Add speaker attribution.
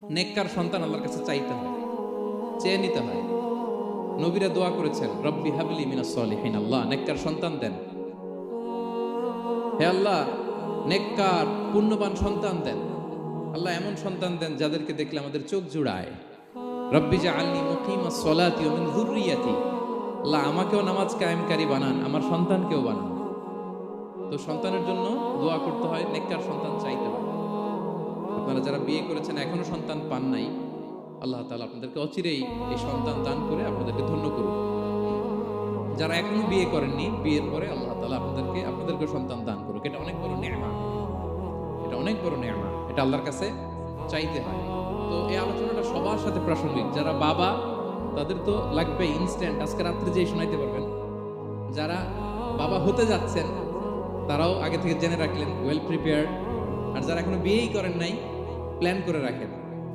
Speaker 1: নেককার সন্তান আল্লাহর কাছে চাইতে হয়, চেয়ে নিতে হয়। নবীরা দোয়া করেছেন, রব্বি হাবলি মিনাস সলিহিন, আল্লাহ নেককার সন্তান দেন। হে আল্লাহ, নেককার পুণ্যবান সন্তান দেন। আল্লাহ এমন সন্তান দেন যাদেরকে দেখলে আমাদের চোখ জুড়ায়। রব্বি জাআলনি মুকিমাস সলাতি ওয়া মিন যুররিয়াতি, আল্লাহ আমাকেও নামাজ কায়েমকারী বানান, আমার সন্তানকেও বানান। তো সন্তানের জন্য দোয়া করতে হয়, নেককার সন্তান চাইতে হয়। আপনারা যারা বিয়ে করেছেন এখনো সন্তান পান নাই, আল্লাহ তাআলা আপনাদেরকে অচিরেই এই সন্তান দান করে আপনাদেরকে ধন্য করুন। যারা এখনো বিয়ে করেননি, বিয়ের পরে আল্লাহ তাআলা আপনাদেরকে সন্তান দান করুক। এটা অনেক বড় নেয়ামত, এটা অনেক বড় নেয়ামত, এটা আল্লাহর কাছে চাইতে হয়। তো এই আলোচনাটা সবার সাথে প্রাসঙ্গিক। যারা বাবা তাদের তো লাগবে ইনস্ট্যান্ট, আজকে রাত্রে যেই শোনাইতে পারবেন। যারা বাবা হতে যাচ্ছেন তারাও আগে থেকে জেনে রাখলেন, ওয়েল প্রিপেয়ার্ড। আর যারা এখনো বিয়েই করেন নাই, প্ল্যান করে রাখেন।